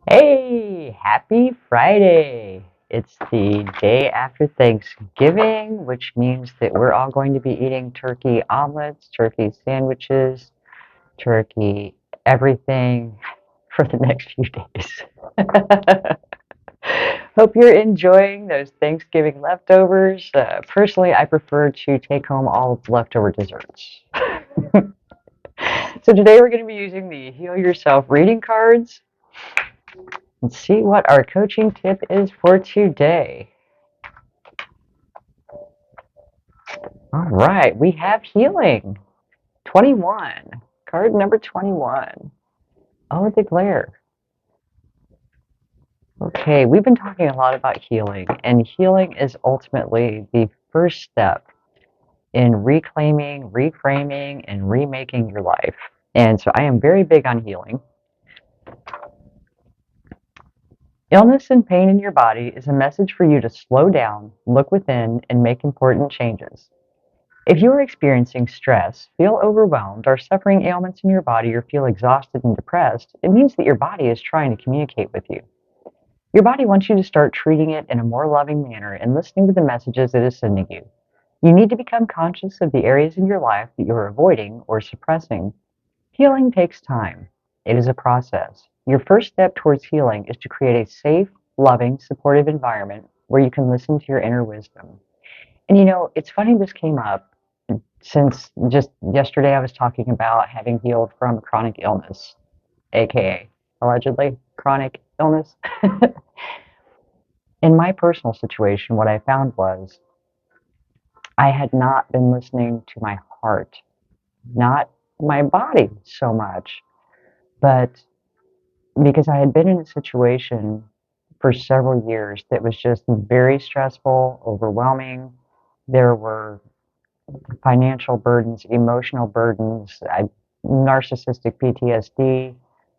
Hey, happy Friday! It's the day after Thanksgiving, which means that we're all going to be eating turkey omelets, turkey sandwiches, turkey everything for the next few days. Hope you're enjoying those Thanksgiving leftovers. Personally, I prefer to take home all of the leftover desserts. So today we're going to be using the Heal Yourself reading cards. Let's see what our coaching tip is for today. All right, we have healing. 21. Card number 21. Oh, the glare. Okay, we've been talking a lot about healing, and healing is ultimately the first step in reclaiming, reframing, and remaking your life. And so I am very big on healing. Illness and pain in your body is a message for you to slow down, look within, and make important changes. If you are experiencing stress, feel overwhelmed, or suffering ailments in your body, or feel exhausted and depressed, it means that your body is trying to communicate with you. Your body wants you to start treating it in a more loving manner and listening to the messages it is sending you. You need to become conscious of the areas in your life that you are avoiding or suppressing. Healing takes time. It is a process. Your first step towards healing is to create a safe, loving, supportive environment where you can listen to your inner wisdom. And it's funny this came up since just yesterday I was talking about having healed from a chronic illness, aka allegedly chronic illness. In my personal situation, what I found was I had not been listening to my heart, not my body so much, but because I had been in a situation for several years that was just very stressful, overwhelming. There were financial burdens, emotional burdens, narcissistic PTSD,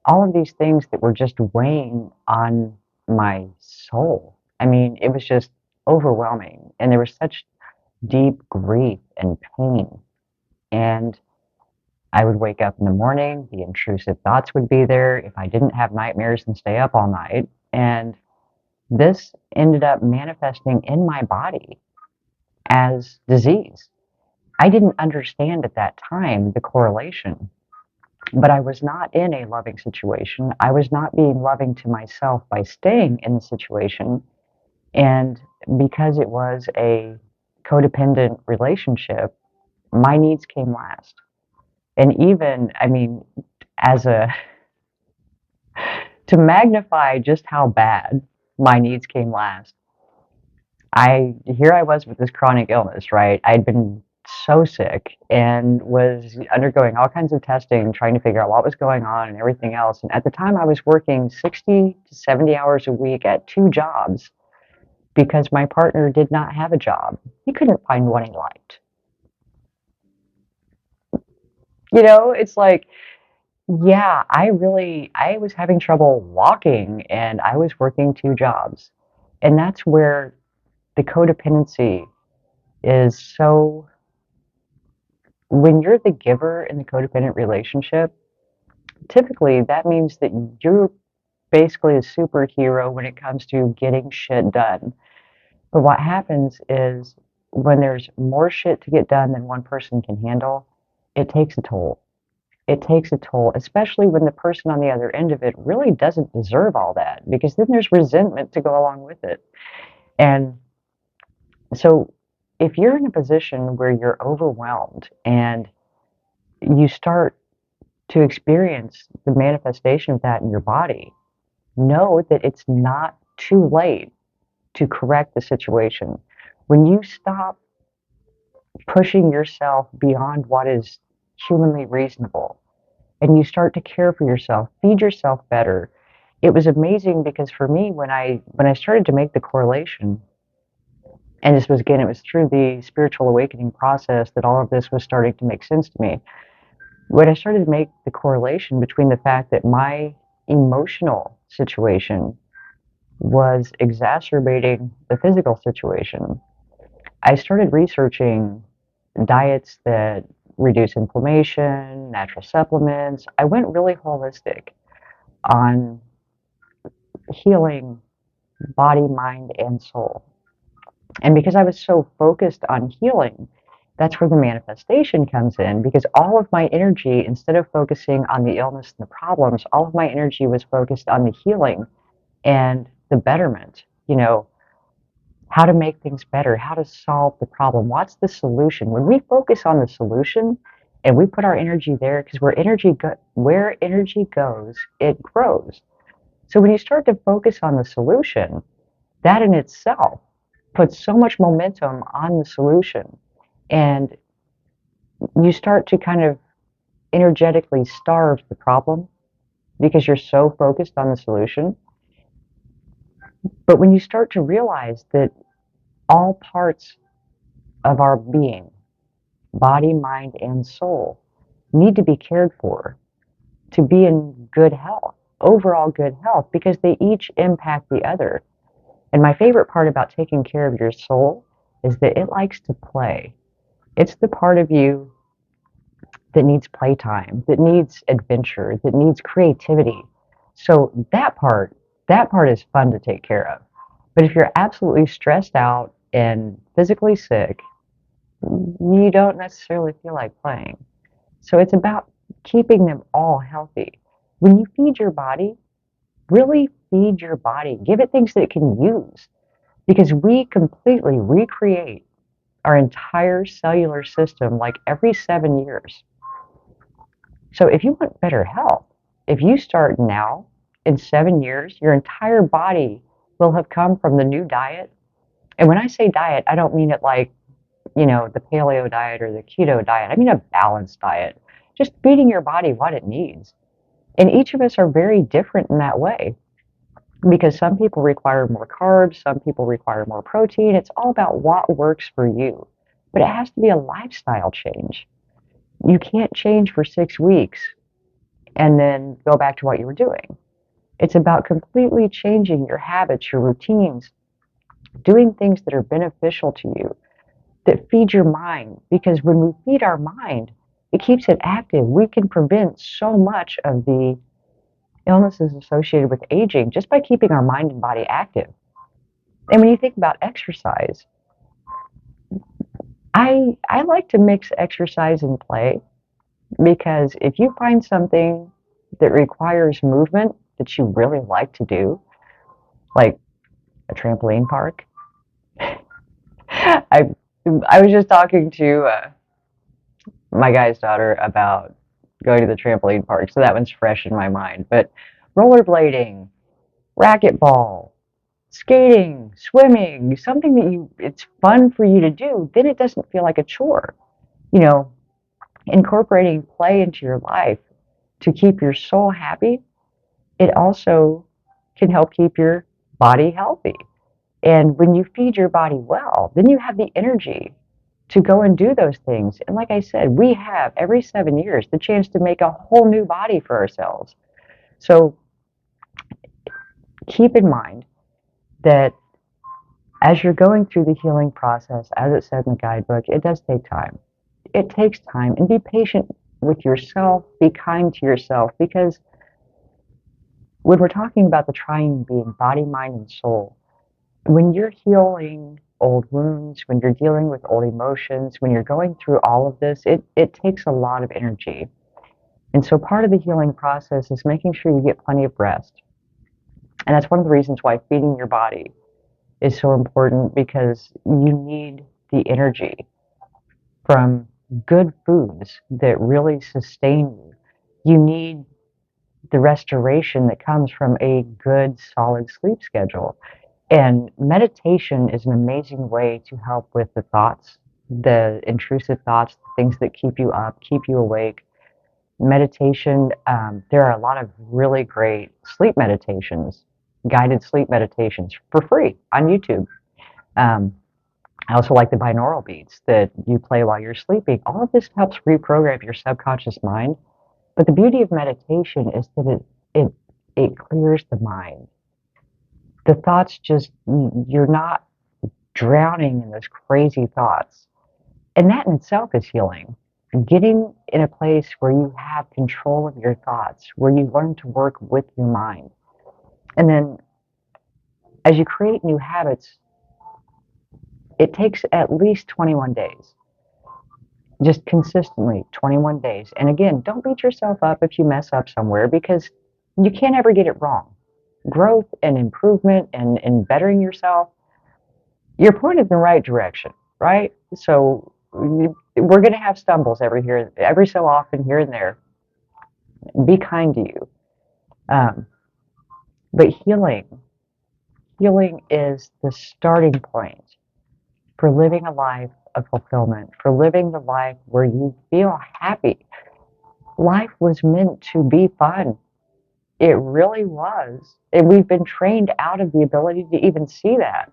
all of these things that were just weighing on my soul. I mean, it was just overwhelming. And there was such deep grief and pain. And I would wake up in the morning, the intrusive thoughts would be there if I didn't have nightmares and stay up all night. And this ended up manifesting in my body as disease. I didn't understand at that time the correlation, but I was not in a loving situation. I was not being loving to myself by staying in the situation. And because it was a codependent relationship, my needs came last. And even, I mean, as a, to magnify just how bad my needs came last, here I was with this chronic illness, right? I'd been so sick and was undergoing all kinds of testing, trying to figure out what was going on and everything else. And at the time, I was working 60 to 70 hours a week at two jobs because my partner did not have a job. He couldn't find one he liked. It's like, yeah, I was having trouble walking and I was working two jobs. And that's where the codependency is so. When you're the giver in the codependent relationship, typically that means that you're basically a superhero when it comes to getting shit done. But what happens is when there's more shit to get done than one person can handle, it takes a toll. It takes a toll, especially when the person on the other end of it really doesn't deserve all that, because then there's resentment to go along with it. And so if you're in a position where you're overwhelmed and you start to experience the manifestation of that in your body, know that it's not too late to correct the situation. When you stop pushing yourself beyond what is humanly reasonable and you start to care for yourself, feed yourself better. It was amazing because for me, when I started to make the correlation, and this was again, it was through the spiritual awakening process that all of this was starting to make sense to me. When I started to make the correlation between the fact that my emotional situation was exacerbating the physical situation, I started researching diets that reduce inflammation, natural supplements. I went really holistic. on healing body, mind, and soul. And because I was so focused on healing, that's where the manifestation comes in, because all of my energy, instead of focusing on the illness and the problems, all of my energy was focused on the healing and the betterment. How to make things better, how to solve the problem, what's the solution. When we focus on the solution and we put our energy there, because where energy goes, it grows. So when you start to focus on the solution, that in itself puts so much momentum on the solution, and you start to kind of energetically starve the problem because you're so focused on the solution. But when you start to realize that all parts of our being, body, mind, and soul, need to be cared for to be in good health, overall good health, because they each impact the other. And my favorite part about taking care of your soul is that it likes to play. It's the part of you that needs playtime, that needs adventure, that needs creativity. So that part is fun to take care of. But if you're absolutely stressed out and physically sick, you don't necessarily feel like playing. So it's about keeping them all healthy. When you feed your body, really feed your body. Give it things that it can use, because we completely recreate our entire cellular system like every 7 years. So if you want better health, if you start now, in 7 years, your entire body will have come from the new diet. And when I say diet, I don't mean it like, the paleo diet or the keto diet. I mean a balanced diet, just feeding your body what it needs. And each of us are very different in that way, because some people require more carbs, some people require more protein. It's all about what works for you. But it has to be a lifestyle change. You can't change for 6 weeks and then go back to what you were doing. It's about completely changing your habits, your routines, doing things that are beneficial to you, that feed your mind. Because when we feed our mind, it keeps it active. We can prevent so much of the illnesses associated with aging just by keeping our mind and body active. And when you think about exercise, I like to mix exercise and play, because if you find something that requires movement that you really like to do, like a trampoline park. I I was just talking to my guy's daughter about going to the trampoline park, so that one's fresh in my mind. But rollerblading, racquetball, skating, swimming, something that it's fun for you to do, then it doesn't feel like a chore. You know, incorporating play into your life to keep your soul happy, it also can help keep your body healthy. And when you feed your body well, then you have the energy to go and do those things. And like I said, we have every 7 years the chance to make a whole new body for ourselves. So keep in mind that as you're going through the healing process, as it said in the guidebook, it does take time. It takes time, and be patient with yourself, be kind to yourself, because when we're talking about the triune being, body, mind, and soul, when you're healing old wounds, when you're dealing with old emotions, when you're going through all of this, it takes a lot of energy. And so part of the healing process is making sure you get plenty of rest. And that's one of the reasons why feeding your body is so important, because you need the energy from good foods that really sustain you. You need the restoration that comes from a good, solid sleep schedule. And meditation is an amazing way to help with the thoughts, the intrusive thoughts, the things that keep you up, keep you awake. Meditation, there are a lot of really great sleep meditations, guided sleep meditations for free on YouTube. Um, I also like the binaural beats that you play while you're sleeping. All of this helps reprogram your subconscious mind. But the beauty of meditation is that it clears the mind. The thoughts you're not drowning in those crazy thoughts. And that in itself is healing. getting in a place where you have control of your thoughts, where you learn to work with your mind. And then as you create new habits, it takes at least 21 days, just consistently 21 days. And again, don't beat yourself up if you mess up somewhere because you can't ever get it wrong. Growth and improvement and bettering yourself, you're pointed in the right direction, right? So we're going to have stumbles every so often here and there. Be kind to you. Um, but healing is the starting point for living a life of fulfillment, for living the life where you feel happy. Life was meant to be fun. It really was. And we've been trained out of the ability to even see that.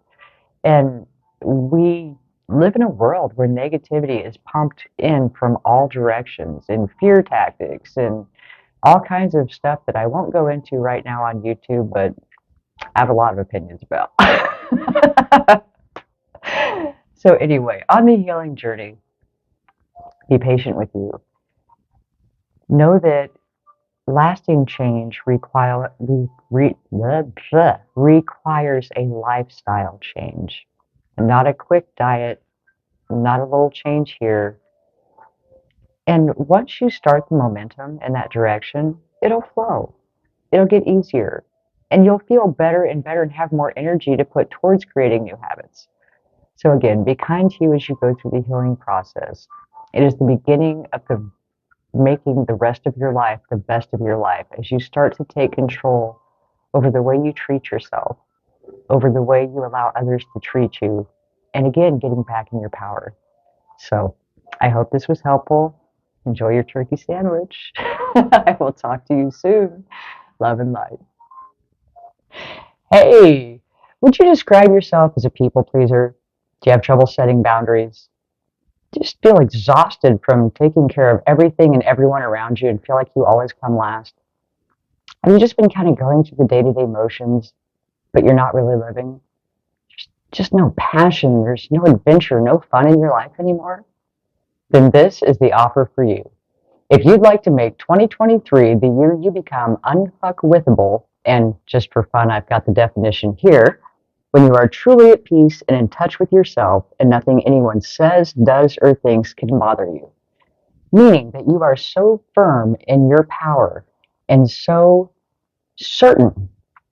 And we live in a world where negativity is pumped in from all directions and fear tactics and all kinds of stuff that I won't go into right now on YouTube, but I have a lot of opinions about. So anyway, on the healing journey, be patient with you. Know that lasting change requires a lifestyle change, not a quick diet, not a little change here. And once you start the momentum in that direction, it'll flow. It'll get easier. And you'll feel better and better and have more energy to put towards creating new habits. So again, be kind to you as you go through the healing process. It is the beginning of the making the rest of your life the best of your life as you start to take control over the way you treat yourself, over the way you allow others to treat you, and again, getting back in your power. So I hope this was helpful. Enjoy your turkey sandwich. I will talk to you soon. Love and light. Hey, would you describe yourself as a people pleaser? Do you have trouble setting boundaries? Just feel exhausted from taking care of everything and everyone around you and feel like you always come last? Have you just been kind of going through the day-to-day motions, but you're not really living? There's just no passion, there's no adventure, no fun in your life anymore? Then this is the offer for you. If you'd like to make 2023 the year you become unfuckwithable, and just for fun, I've got the definition here, when you are truly at peace and in touch with yourself and nothing anyone says, does, or thinks can bother you. Meaning that you are so firm in your power and so certain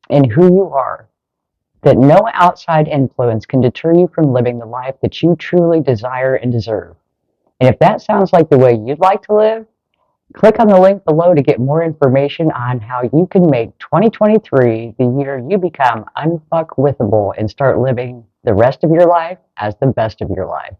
in who you are that no outside influence can deter you from living the life that you truly desire and deserve. And if that sounds like the way you'd like to live, click on the link below to get more information on how you can make 2023 the year you become unfuckwithable and start living the rest of your life as the best of your life.